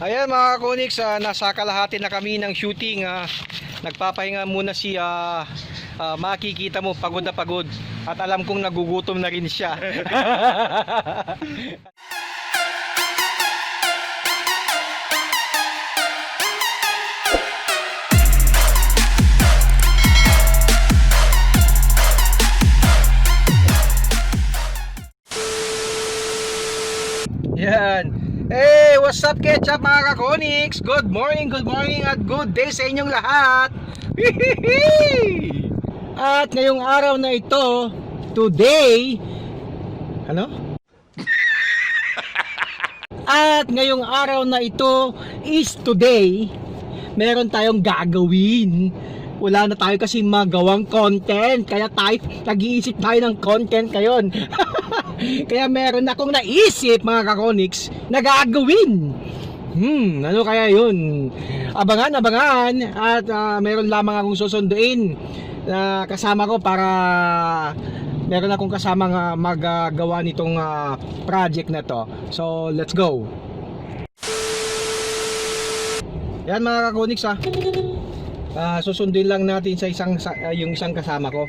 Ayan mga Konix, nasa kalahati na kami ng shooting. Nagpapahinga muna si makikita mo pagod na pagod. At alam kong nagugutom na rin siya. Yan. Hey, what's up ketchup mga ka-Konix? Good morning at good day sa inyong lahat. At ngayong araw na ito, today, ano? At ngayong araw na ito is today, meron tayong gagawin. Wala na tayo kasi magawang content, kaya tayo nag-iisip tayo ng content ngayon. Kaya meron akong naisip mga ka-Konix na gagawin. Ano kaya yun? Abangan at meron lamang akong susunduin na kasama ko para meron akong kasama magagawa nitong project na to. So let's go. Yan mga ka-Konix susunduin lang natin sa yung isang kasama ko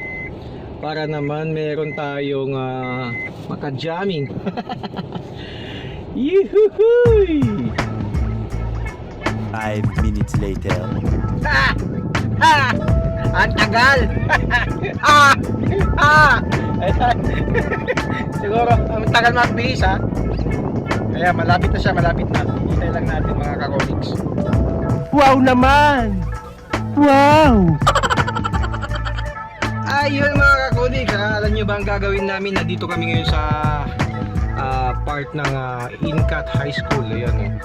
para naman meron tayong maka-jamming. Yuhuhuy! 5 minutes later. Ang tagal. Siguro ang tagal magbihis Kaya malapit na siya, malapit na. Hintay lang natin mga ka-Konix. Wow naman! Wow! Ayun mga ka-Konix, alam nyo ba ang gagawin namin? Nandito kami ngayon sa part ng Incat High School. Ayan.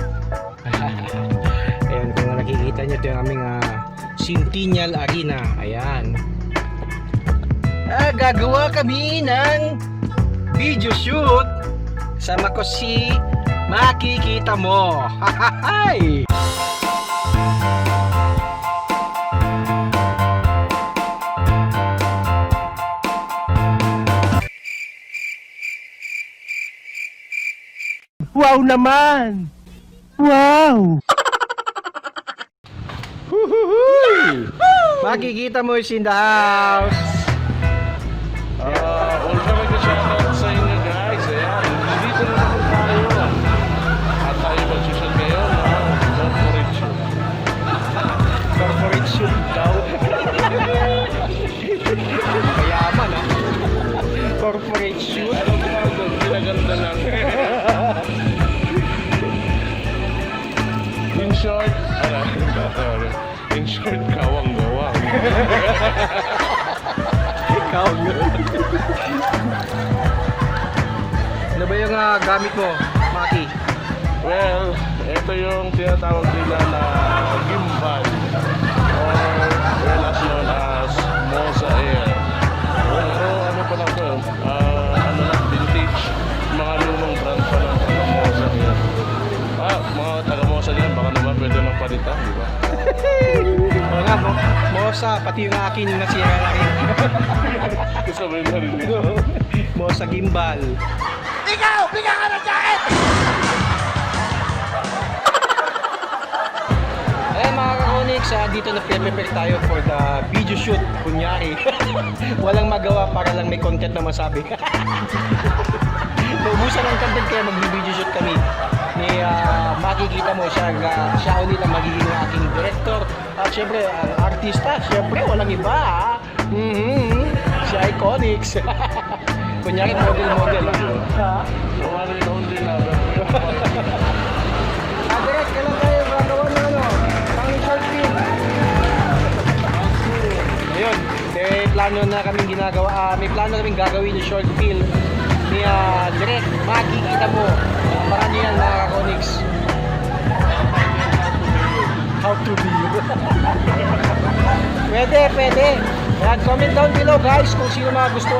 Ayan, kung nakikita nyo ito yung aming Centennial Arena. Ayan. Gagawa kami ng video shoot. Sama ko si makikita mo. Hahahay! Wow naman! Wow! Makikita mo is in the house. Also mag-shoutout sa inyo guys. Ayan, dito na naman tayo. At tayo mag-shoot ngayon. Corporate shoot. Corporate shoot daw. Kayaman Corporate shoot. Ano ba doon? Pinaganda lang. In short, kawang-gawang. Ano ba yung gamit mo, Maki? Well, ito yung tinatawag nila na gimbal. Or well as known as Mosa Air. Pero ano pa lang to? Ano lang, vintage. Mga lumang brand pa lang ng Mosa Air. Mga taga-Mosa dyan, baka naman pwede ng palitan, di ba? Oo nga, Mosa, pati yung akin nasira na rin. Sabay na rin ito. Mosa gimbal. Ikaw! Bigyan ka ng jacket! Mga ka-Konix, dito na prepare tayo for the video shoot. Kunyari, walang magawa para lang may content na masabi. Naubusan ng content kaya mag-video shoot kami. Makikita mo siya ulit ang magiging aking director. At syempre, ang artista, syempre, walang iba. Si Iconics. Kunyari, model. Kumari na hindi na. Direct, kailan tayo gagawa ng pang short film? Ayun, may plano na kaming ginagawa. May plano kaming gagawin yung short film ni Direct. Makikita mo. Marami yan mga ka-Konix. How to be you. Pwede. Ayan, comment down below guys kung sino mga gusto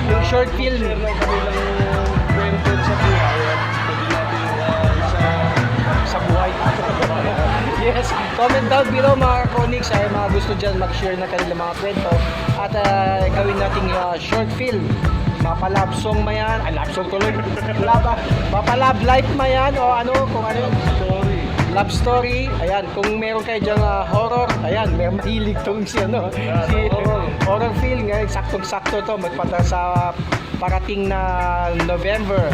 yung short film. Share lang kami ng kwento sa buhay. Pwede natin Sa buhay. Yes, comment down below mga ka-Konix ay mga gusto dyan mag-share ng kanilang mga kwento at gawin nating short film. Mapa-love song ma yan. Ay, love song tuloy. Mapa-love life ma yan o ano, kung ano yun. Sorry. Love story. Ayan, kung meron kayo dyan horror, ayan, may mahilig tong si ano. Si, horror film, ngayon, saktong-sakto to. Magpata sa parating na November.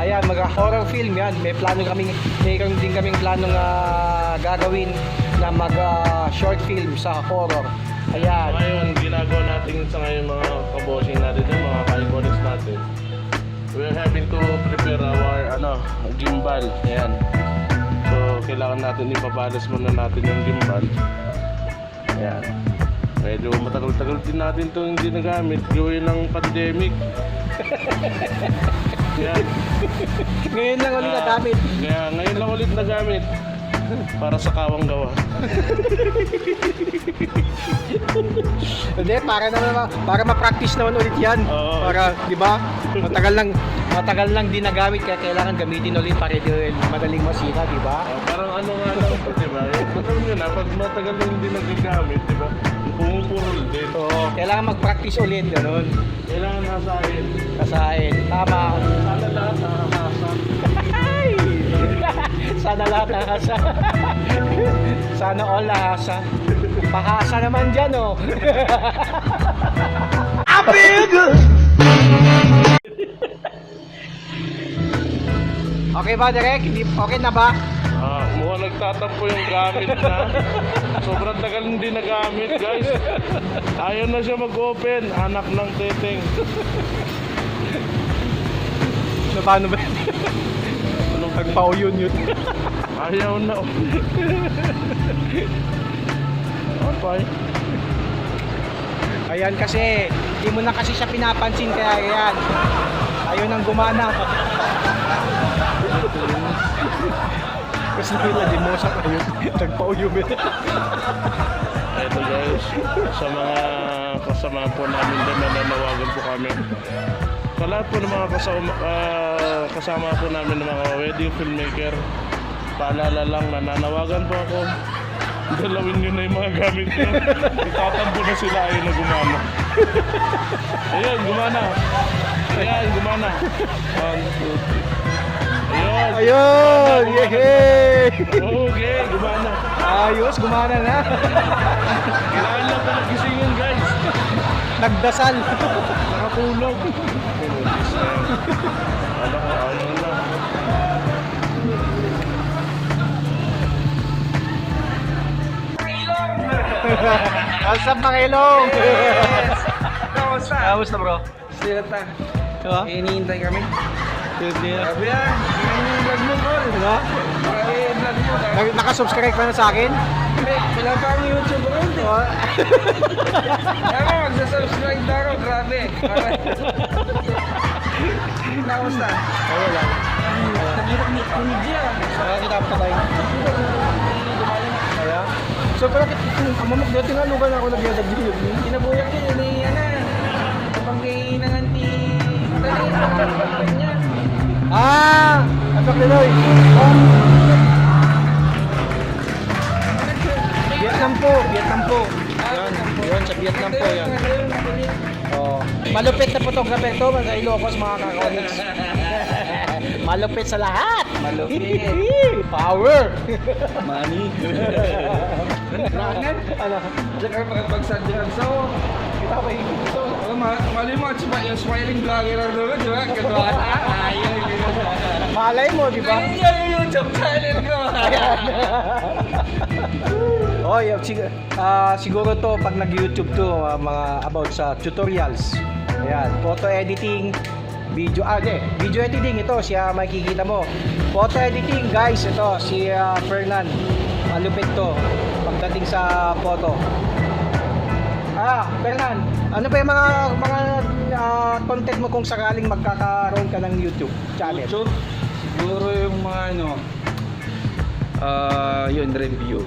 Ayan, horror film yan. Mayroon din kaming planong gagawin na short film sa horror. Ayan. Ngayon, ginagawa natin sa ngayon mga kabosing natin, yung mga ka-iconics natin. We're having to prepare our gimbal. Ayan. So, kailangan natin ipabalas muna natin yung gimbal. Ayan. Medyo matagal-tagal din natin itong hindi nagamit. Gawin ng pandemic. Ayan. Ngayon lang ulit nagamit. Kaya ngayon lang ulit nagamit. Para sa kawang gawa. Hindi, para ma-practice naman ulit yan. Oo. Para, di ba? Matagal lang din nagamit kaya kailangan gamitin ulit para di madaling masira, di ba? Parang ano nga lang ito, di ba? Alam nyo na, pag matagal lang hindi nagagamit, di ba? Pumupurol din. Oo, kailangan mag-practice ulit, ganun. Kailangan hasahin. Kasahin, tama. Sana lahat nakakasa. Sana lahat nakasa. Sana all nakasa. Pakasa naman dyan, oh. I feel good. Okay ba, Derek? Okay na ba? Mukhang nagtatampo yung gamit na. Sobrang tagal hindi nagamit, guys. Ayaw na siya mag-open. Anak ng teteng. So, paano ba? Nagpauyon yun. Ayaw na. Okay. Ayan kasi, di mo na kasi siya pinapansin kaya yan. Ayaw nang gumana. Kasi nila di mo sa kayo. Nagpauyon yun. Ito guys, sa mga kasama po namin din na nanawagan po kami. Sa lahat po ng mga kasama po namin ng mga wedding filmmaker, paalala lang na nanawagan po ako. Dalawin nyo na yung mga gamit nyo. Itatampo na sila, ayaw na gumana. Ayun, gumana. Ayan, gumana. 1, 2, 3. Ayun. Ayun! Yehey! Okay, gumana. Ayos, gumana na. Kailangan lang pala gisingin guys. Nagdasal. Nakatulog. Ano na. What's up, mga ilong? Kamusta? Kamusta, bro? Sila ta. Diba? Hinihintay kami. Grabe Grabe yan. Yung vlog mo, Paul. Diba? Grabe yung vlog mo. Nakasubscribe ka na sa akin? Hindi, wala pa ang YouTube bro. Kaya mo, magsasubscribe na ako. Grabe. Kamusta? Oo lang. Nag-meet niya. Kita pa tayo. Kaya? So, pero amamak dito nga lugar na ako nag-iadag dito. Kinabuyak yun, yun yung ano. Kapag kainangan ni... niya. Ah! Atok Linoy! Vietnam po! Vietnam po! Yan, yun sa Vietnam po yan. Oh. Malupit na photographer to, mga Ilocos, mga kakonics. Malupit sa lahat! Malupit. Power! Money. Ano? Diyan ka makapagsadyan. So, Kita ko yung gusto. mali mo, yung smiling vlogger na doon, di ba? Kagawa na. Ayaw. Malay mo, di ba? Ayun yung YouTube channel ko. Oh, siguro to pag nag-YouTube to mga about sa tutorials. Ayan, photo editing, video editing ito siya makikita mo. Photo editing, guys, ito si Fernan. Malupit to pagdating sa photo. Fernan, ano pa yung mga content mo kung sakaling magkakaroon ka ng YouTube channel? YouTube? Siguro yung mga yun, review.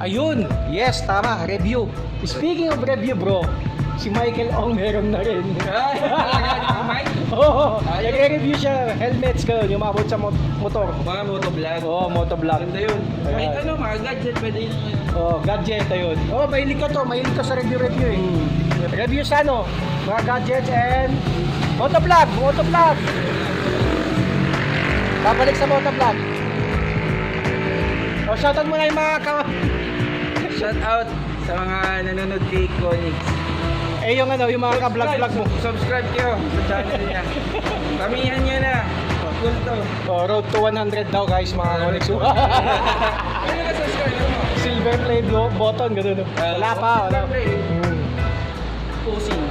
Ayun, yes, tama, review. Speaking of review, bro, si Michael Ong meron na rin. Ay, talaga, di ba, Mike? Oo, nagre-review siya, helmets ka, yung mabot sa motor. Mga motovlog. Oo, motovlog. Ganda yun. Kahit ano, mga gadget, pwede yun. Oh, gadget ayun. Oh, mahilig ka to, mahilig ka sa review eh. Review sa ano, mga gadgets and motovlog. Babalik sa motovlog. Oh, shoutout mo na yung mga Shout out sa mga nanonood kay Conix. yung mga ka-vlog mo. Subscribe kayo sa channel niya. Kamihan niya na. Cool to. Oh, road to 100 daw guys, mga Conix. Ano ka subscribe mo? Silver play button, gano'n. Wala pa, wala. Pusing.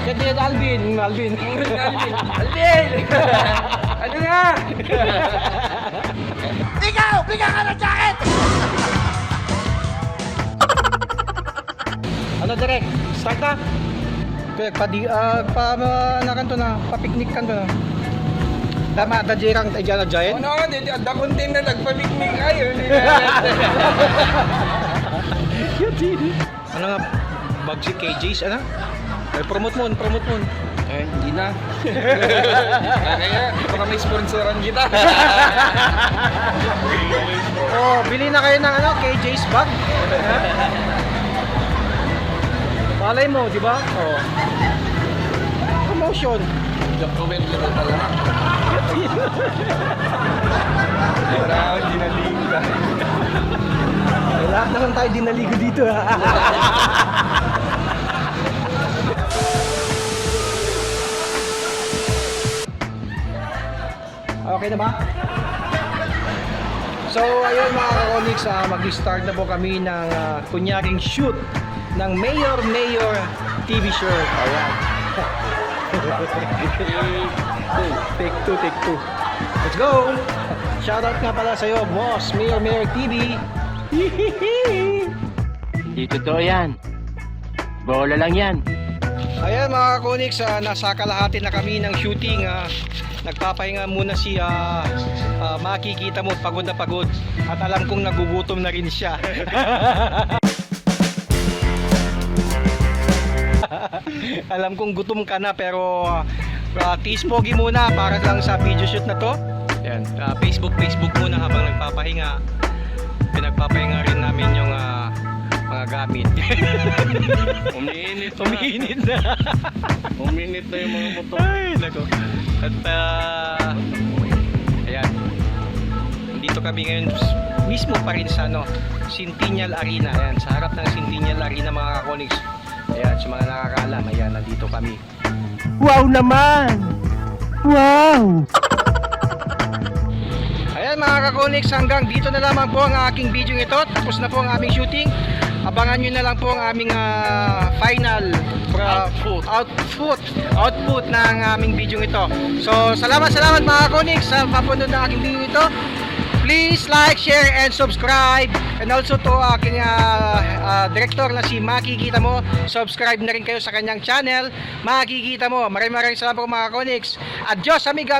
Yan Alvin. Alvin! Ano na? Ikaw! Bigyan ka ng jacket! Ano direct? Start na? Nakanto na, papiknik kanto na. Tama, tajirang tayo na giant. Ano, dito, ada content na nagpamikmik kayo. Ano nga, Bagsy KJs, ano? Ay, promote mo. Eh, hindi na. Kaya, baka may sponsoran kita. Oh, bili na kayo ng KJ's bag. Malay mo, di ba? Oh. Promotion. Comment lang talaga. Wala, hindi na liga. Lahat naman tayo dinaligo dito. Okay na ba? So ayun mga ka-Conix, mag-start na po kami ng kunyaring shoot ng Mayor TV shirt. Ayan. Take two. Let's go! Shoutout nga pala sa'yo, boss, Mayor TV. Di totoo yan. Bola lang yan. Ayan mga ka-Conix, nasa kalahati na kami ng shooting. Nagpapahinga muna si makikita mo pagod na pagod at alam kong nagugutom na rin siya. Alam kong gutom ka na pero tease pogi muna para lang sa video shoot na to. Ayan, Facebook muna habang nagpapahinga. Pinagpapahinga rin namin yung mga gamit. Umiinit na. Uminit na yung mga motor. Ay, nako. At ayan. Dito kami ngayon mismo pa rin sa Centennial Arena. Ayan, sa harap ng Centennial Arena mga ka-Conix. Ayan, sa mga nakakaalam, ayan, nandito kami. Wow naman! Wow! Ayan mga ka-Conix, hanggang dito na lamang po ang aking video ito. Tapos na po ang aming shooting. Abangan nyo na lang po ang aming final output ng aming video ito. So salamat mga ka-Conix sa papunod ng aking video ito. Please like, share, and subscribe. And also to aking director na si Makikita Mo. Subscribe na rin kayo sa kanyang channel, Makikita Mo. Maraming salamat po mga ka-Conix. Adios amiga.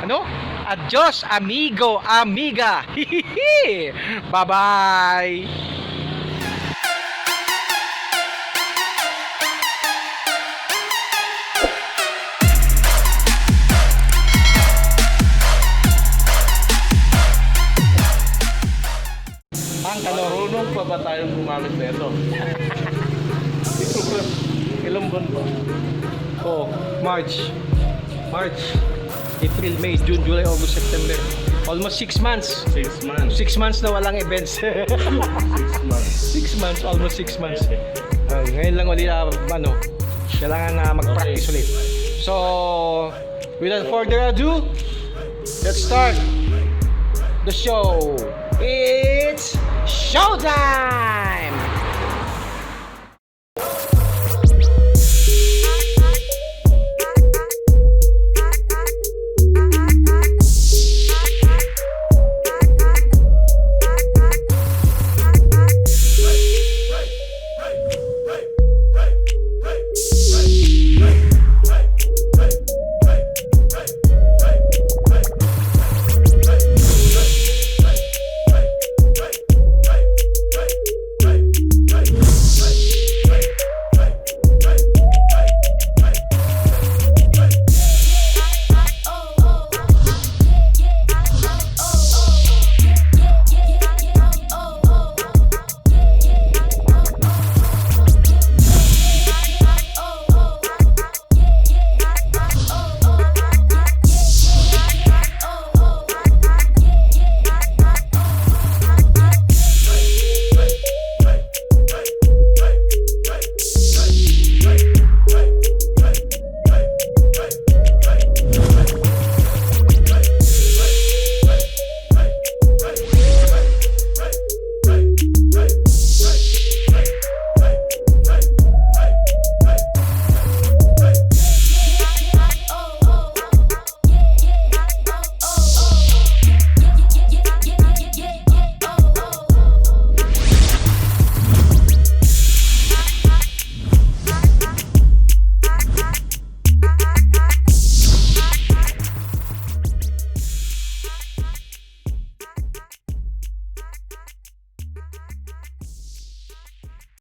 Ano? Adios amiga. Bye-bye. Marunong pa ba tayong gumamit nito? Ilang buwan pa? Oh, March, April, May, June, July, August, September. Almost 6 months. 6 months. 6 months na walang events. 6 months. 6 months, almost 6 months. Ngayon lang ulit, kailangan na mag-practice ulit. So, without further ado, let's start the show. It's showtime!